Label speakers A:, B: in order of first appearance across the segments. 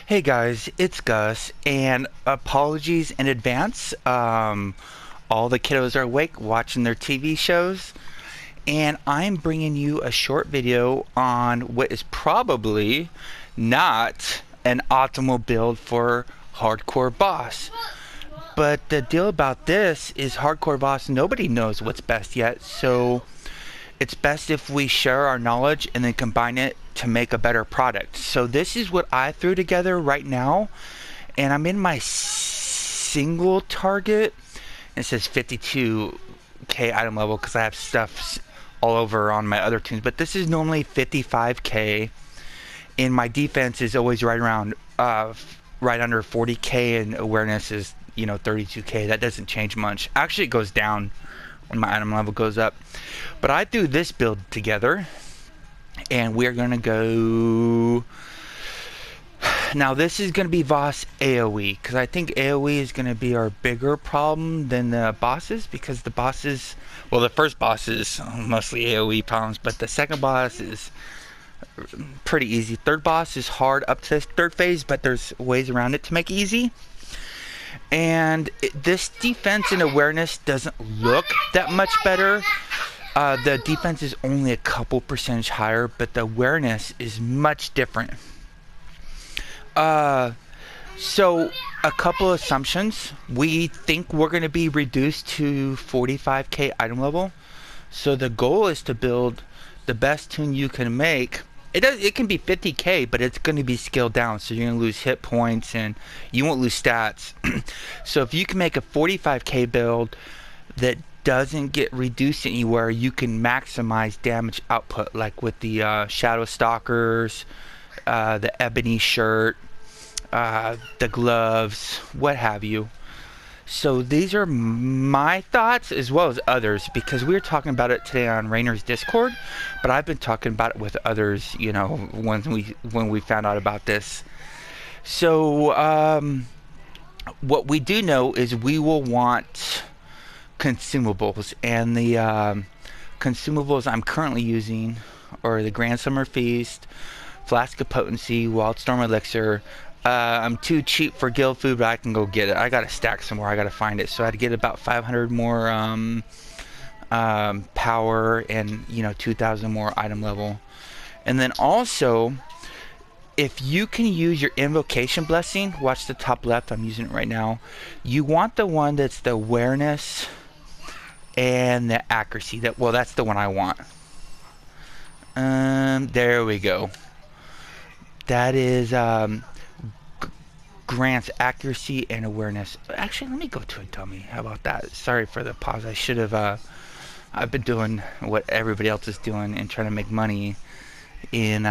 A: Hey guys, it's Gus, and apologies in advance. All the kiddos are awake watching their TV shows, and I'm bringing you a short video on what is probably not an optimal build for Hardcore Boss. But the deal about this is Hardcore Boss, nobody knows what's best yet, so it's best if we share our knowledge and then combine it to make a better product. So this is what I threw together right now, and I'm in my single target. It says 52k item level because I have stuff all over on my other tunes, but this is normally 55k, and my defense is always right around right under 40k, and awareness is 32k. That doesn't change much. Actually, it goes down when my item level goes up. But I threw this build together, and we're gonna go. Now this is gonna be VoS AoE, because I think AoE is gonna be our bigger problem than the bosses, because the bosses, well, the first boss is mostly AoE problems, but the second boss is pretty easy. Third boss is hard up to third phase, but there's ways around it to make it easy. And this defense and awareness doesn't look that much better. The defense is only a couple percentage higher, but the awareness is much different. So a couple assumptions. We think we're going to be reduced to 45k item level. So the goal is to build the best tune you can make. It can be 50k, but it's going to be scaled down, so you're going to lose hit points and you won't lose stats. So if you can make a 45k build that doesn't get reduced anywhere, you can maximize damage output, like with the Shadow Stalkers, the Ebony shirt, the gloves, what have you. So these are my thoughts as well as others, because we were talking about it today on Rainer's Discord, but I've been talking about it with others, when we found out about this. So what we do know is we will want consumables, and the consumables I'm currently using are the Grand Summer Feast, Flask of Potency, Wildstorm Elixir. I'm too cheap for guild food, but I can go get it. I gotta stack somewhere. I gotta find it. So I'd get about 500 more power and 2,000 more item level. And then also, if you can use your invocation blessing, watch the top left. I'm using it right now. You want the one that's the awareness and the accuracy. That's the one I want. There we go. That is grants accuracy and awareness. Actually, let me go to a dummy. How about that? Sorry for the pause. I should have. I've been doing what everybody else is doing and trying to make money in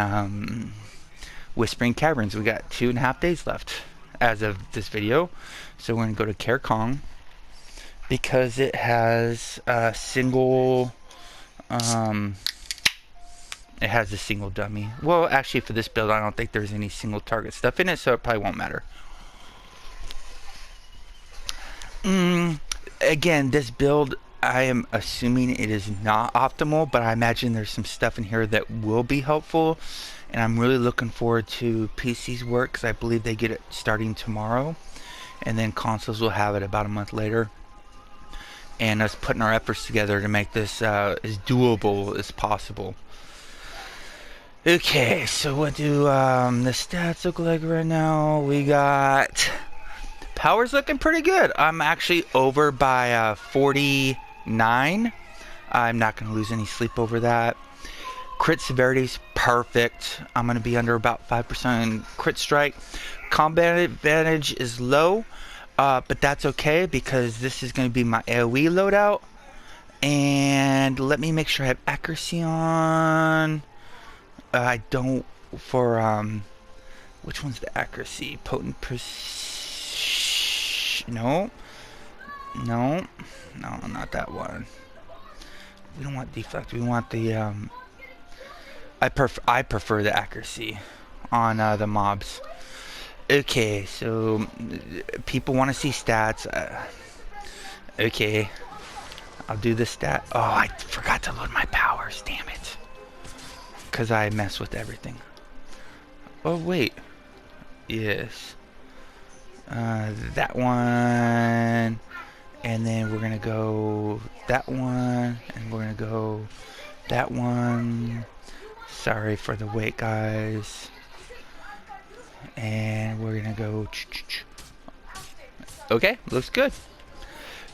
A: Whispering Caverns. We got 2.5 days left as of this video, so we're gonna go to Care Kong because it has a single. It has a single dummy. Well, actually, for this build, I don't think there's any single target stuff in it, so it probably won't matter. Again, this build, I am assuming it is not optimal, but I imagine there's some stuff in here that will be helpful, and I'm really looking forward to PC's work, because I believe they get it starting tomorrow, and then consoles will have it about a month later, and us putting our efforts together to make this as doable as possible. Okay, so what do the stats look like right now? We got power's looking pretty good. I'm actually over by 49. I'm not going to lose any sleep over that. Crit severity's perfect. I'm going to be under about 5% crit strike. Combat advantage is low, but that's okay because this is going to be my AoE loadout. And let me make sure I have accuracy on. I don't for which one's the accuracy? Potent no, not that one. We don't want deflect. We want the I prefer the accuracy on the mobs. Okay, so people want to see stats. Okay, I'll do the stat. Oh, I forgot to load my powers. Damn it. Because I mess with everything. Oh, wait. Yes. That one. And then we're gonna go that one. And we're gonna go that one. Sorry for the wait, guys. And we're gonna go. Okay, looks good.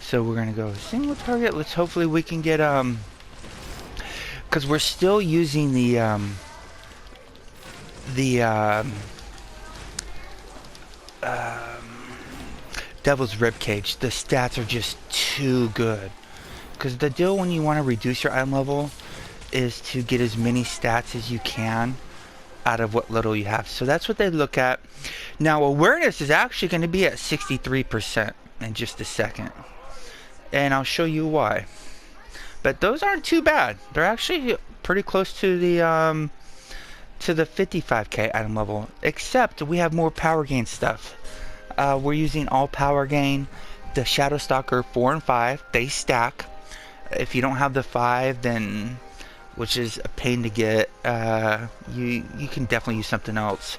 A: So we're gonna go single target. Let's hopefully we can get because we're still using the Devil's Ribcage. The stats are just too good. Because the deal when you want to reduce your item level is to get as many stats as you can out of what little you have. So that's what they look at. Now awareness is actually going to be at 63% in just a second. And I'll show you why. But those aren't too bad. They're actually pretty close to the 55k item level. Except we have more power gain stuff. We're using all power gain. The Shadow Stalker 4 and 5, they stack. If you don't have the 5, then, which is a pain to get, you can definitely use something else.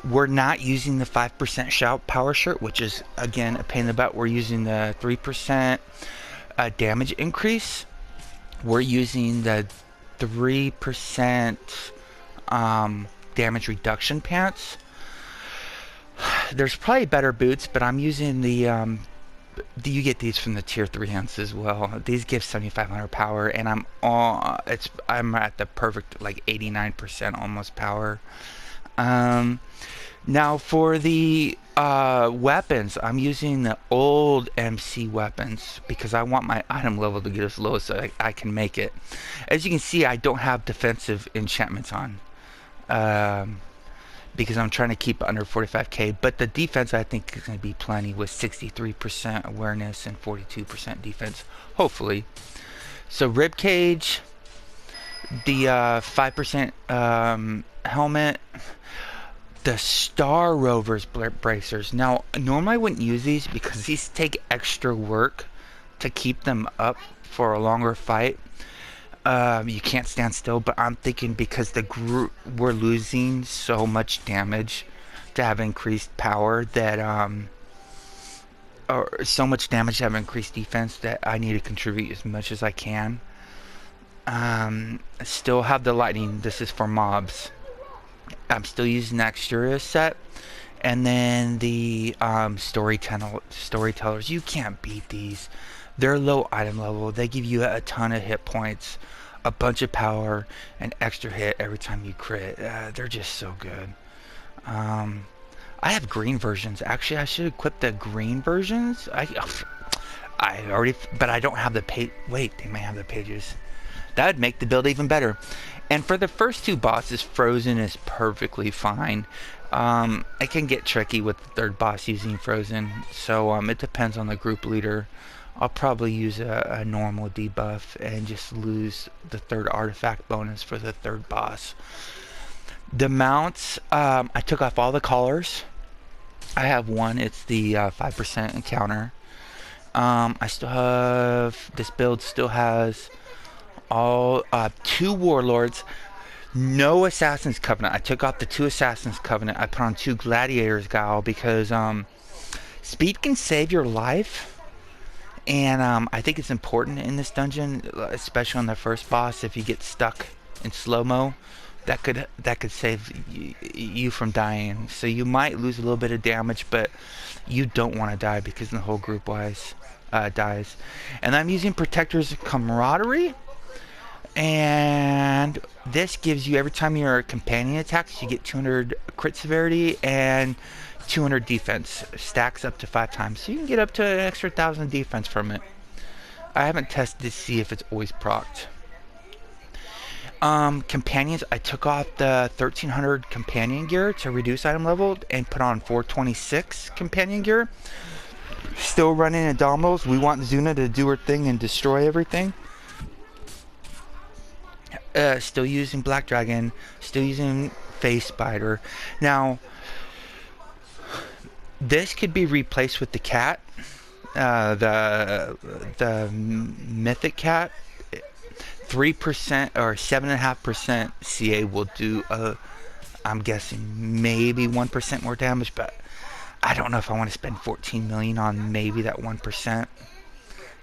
A: We're not using the 5% shout power shirt, which is again a pain in the butt. We're using the 3% damage increase. We're using the 3% damage reduction pants. There's probably better boots, but I'm using the you get these from the tier 3 hunts as well. These give 7500 power, and I'm at the perfect like 89% almost power. Now for the weapons, I'm using the old MC weapons because I want my item level to get as low as I can make it. As you can see, I don't have defensive enchantments on. Because I'm trying to keep it under 45k, but the defense I think is going to be plenty with 63% awareness and 42% defense, hopefully. So ribcage, the 5% helmet, the Star Rovers bracers. Now, normally I wouldn't use these because these take extra work to keep them up for a longer fight. You can't stand still, but I'm thinking because the group we're losing so much damage to have increased power that or so much damage to have increased defense that I need to contribute as much as I can. Still have the lightning. This is for mobs. I'm still using the Exterior set, and then the storytellers. You can't beat these. They're low item level. They give you a ton of hit points, a bunch of power, and extra hit every time you crit. They're just so good. I have green versions. Actually, I should equip the green versions. I already, but I don't have the page. Wait, they may have the pages. That would make the build even better. And for the first two bosses, Frozen is perfectly fine. It can get tricky with the third boss using Frozen, so it depends on the group leader. I'll probably use a normal debuff and just lose the third artifact bonus for the third boss. The mounts, I took off all the collars. I have one, it's the 5% encounter. I still have, this build still has all 2 warlords, no Assassin's Covenant. I took off the 2 Assassin's Covenant. I put on 2 Gladiators Guile because speed can save your life. And I think it's important in this dungeon, especially on the first boss. If you get stuck in slow-mo, that could save you from dying. So you might lose a little bit of damage, but you don't want to die because the whole group dies. And I'm using Protector's Camaraderie, and this gives you, every time your companion attacks, you get 200 crit severity and 200 defense. Stacks up to 5 times, so you can get up to an extra 1000 defense from it. I haven't tested to see if it's always procced. Companions, I took off the 1300 companion gear to reduce item level and put on 426 companion gear. Still running Indomitables. We want Zuna to do her thing and destroy everything. Still using Black Dragon. Still using Face Spider. Now, this could be replaced with the cat, the mythic cat. 3% or 7.5% CA will do I'm guessing maybe 1% more damage, but I don't know if I want to spend 14 million on maybe that 1%.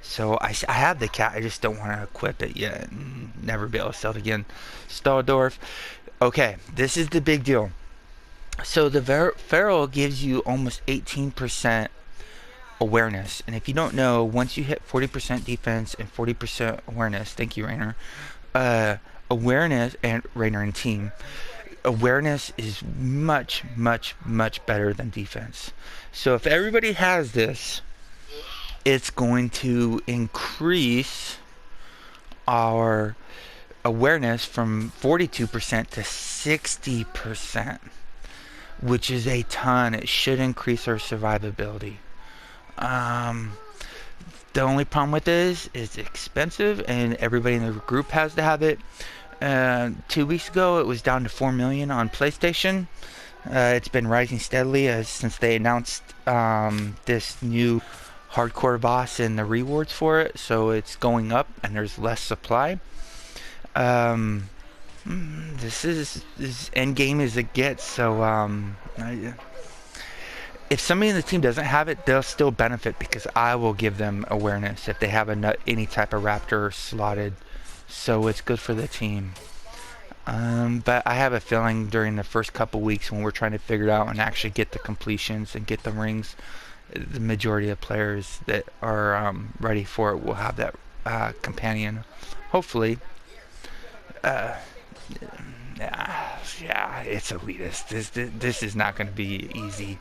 A: So I have the cat, I just don't want to equip it yet and never be able to sell it again. Staldorf. Okay, this is the big deal. So the Feral gives you almost 18% awareness. And if you don't know, once you hit 40% defense and 40% awareness, thank you, Rainer. Awareness, and Rainer and team, awareness is much, much, much better than defense. So if everybody has this, it's going to increase our awareness from 42% to 60%, which is a ton. It should increase our survivability. The only problem with this is it's expensive, and everybody in the group has to have it. 2 weeks ago, it was down to 4 million on PlayStation. It's been rising steadily since they announced this new hardcore boss and the rewards for it. So it's going up, and there's less supply. This is as end game as it gets. So if somebody in the team doesn't have it, they'll still benefit because I will give them awareness if they have any type of raptor slotted. So it's good for the team. But I have a feeling during the first couple weeks when we're trying to figure it out and actually get the completions and get the rings, the majority of players that are ready for it will have that companion. Hopefully. Yeah, it's elitist. This is not going to be easy.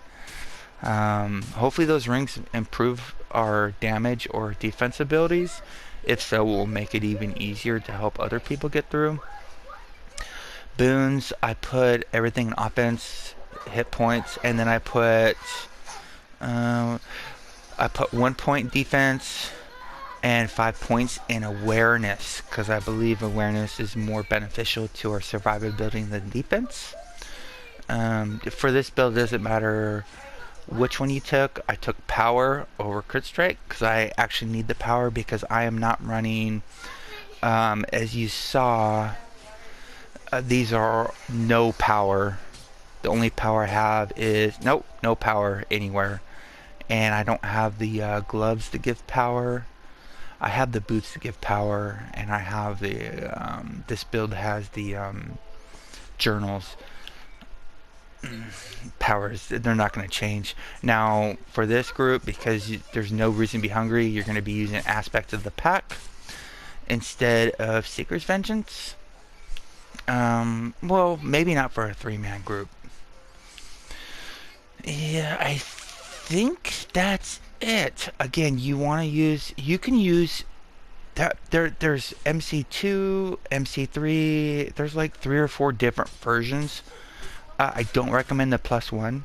A: Hopefully those rings improve our damage or defense abilities. If so, we'll make it even easier to help other people get through. Boons, I put everything in offense, hit points, and then I put 1 point defense and 5 points in awareness, because I believe awareness is more beneficial to our survivability than defense. For this build, it doesn't matter which one you took. I took power over crit strike because I actually need the power, because I am not running, as you saw, these are no power. The only power I have is no power anywhere, and I don't have the gloves to give power. I have the boots to give power, and I have the this build has the journals. Powers, they're not going to change. Now for this group, because there's no reason to be hungry, you're going to be using aspect of the pack instead of Seeker's Vengeance. Well, maybe not for a 3-man group. Yeah, I think that's it. Again, you can use that. There's MC2, MC3. There's like 3 or 4 different versions. I don't recommend the +1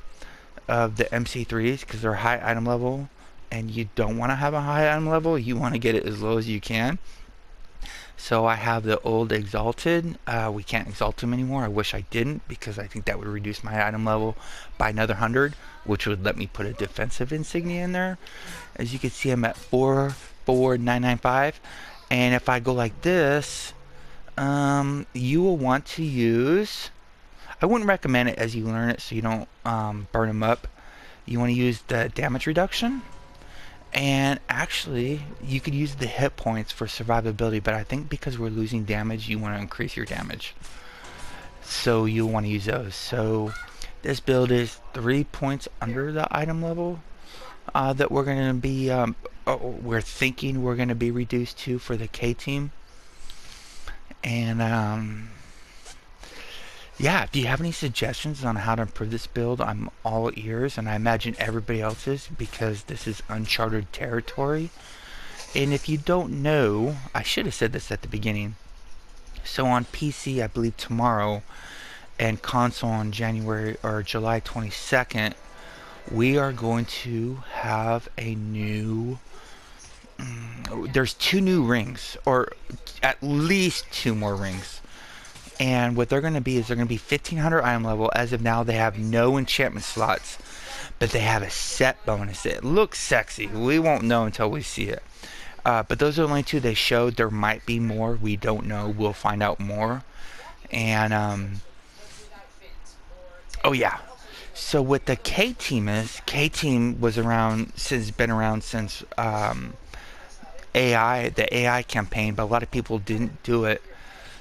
A: of the MC3s because they're high item level, and you don't want to have a high item level. You want to get it as low as you can. So I have the old Exalted. We can't exalt him anymore. I wish I didn't, because I think that would reduce my item level by another 100, which would let me put a defensive insignia in there. As you can see, I'm at 44995. And if I go like this, you will want to use... I wouldn't recommend it as you learn it, so you don't burn them up. You want to use the damage reduction. And actually, you could use the hit points for survivability, but I think because we're losing damage, you want to increase your damage. So you'll want to use those. So this build is 3 points under the item level that we're going to be, we're thinking we're going to be reduced to for the K-Team. And yeah, if you have any suggestions on how to improve this build, I'm all ears, and I imagine everybody else is, because this is uncharted territory. And if you don't know, I should have said this at the beginning. So on PC, I believe tomorrow, and console on January or July 22nd, we are going to have a new... there's 2 new rings, or at least 2 more rings. And what they're going to be is they're going to be 1500 item level. As of now, they have no enchantment slots, but they have a set bonus. It looks sexy. We won't know until we see it. But those are the only 2 they showed. There might be more. We don't know. We'll find out more. And Oh yeah. So what the K-Team is, K-Team was around since been around since the AI campaign, but a lot of people didn't do it.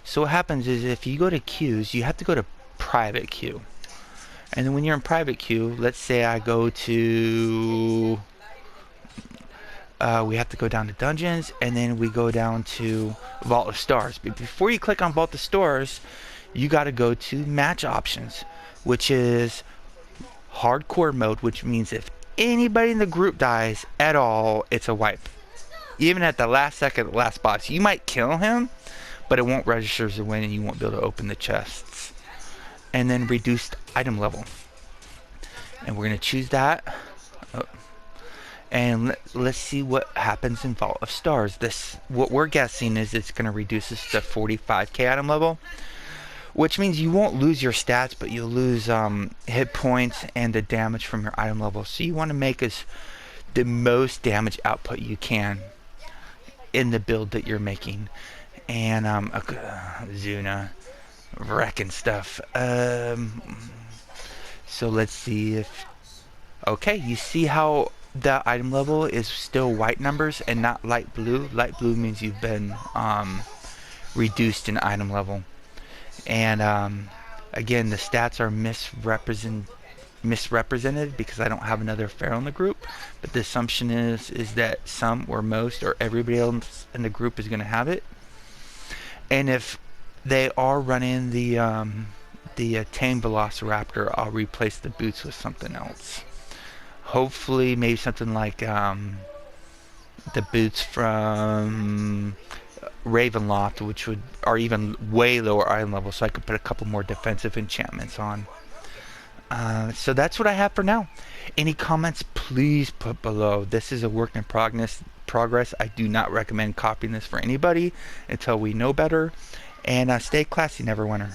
A: So what happens is if you go to queues, you have to go to private queue. And then when you're in private queue, let's say I go to we have to go down to dungeons, and then we go down to Vault of Stars. But before you click on Vault of Stars, you got to go to match options, which is hardcore mode, which means if anybody in the group dies at all, it's a wipe. Even at the last second, the last boss, you might kill him, but it won't register as a win, and you won't be able to open the chests. And then reduced item level, and we're gonna choose that. Oh. And let's see what happens in Vault of Stars. This, what we're guessing is it's going to reduce us to 45k item level, which means you won't lose your stats, but you'll lose hit points and the damage from your item level. So you want to make us the most damage output you can in the build that you're making. And Zuna wrecking stuff. So let's see if, okay, you see how the item level is still white numbers and not light blue. Light blue means you've been reduced in item level. And again, the stats are misrepresented because I don't have another Pharaoh in the group. But the assumption is that some or most or everybody else in the group is going to have it. And if they are running the Tame Velociraptor, I'll replace the boots with something else. Hopefully, maybe something like the boots from Ravenloft, which are even way lower item level, so I could put a couple more defensive enchantments on. So that's what I have for now. Any comments, please put below. This is a work in progress. I do not recommend copying this for anybody until we know better. And stay classy, Neverwinter.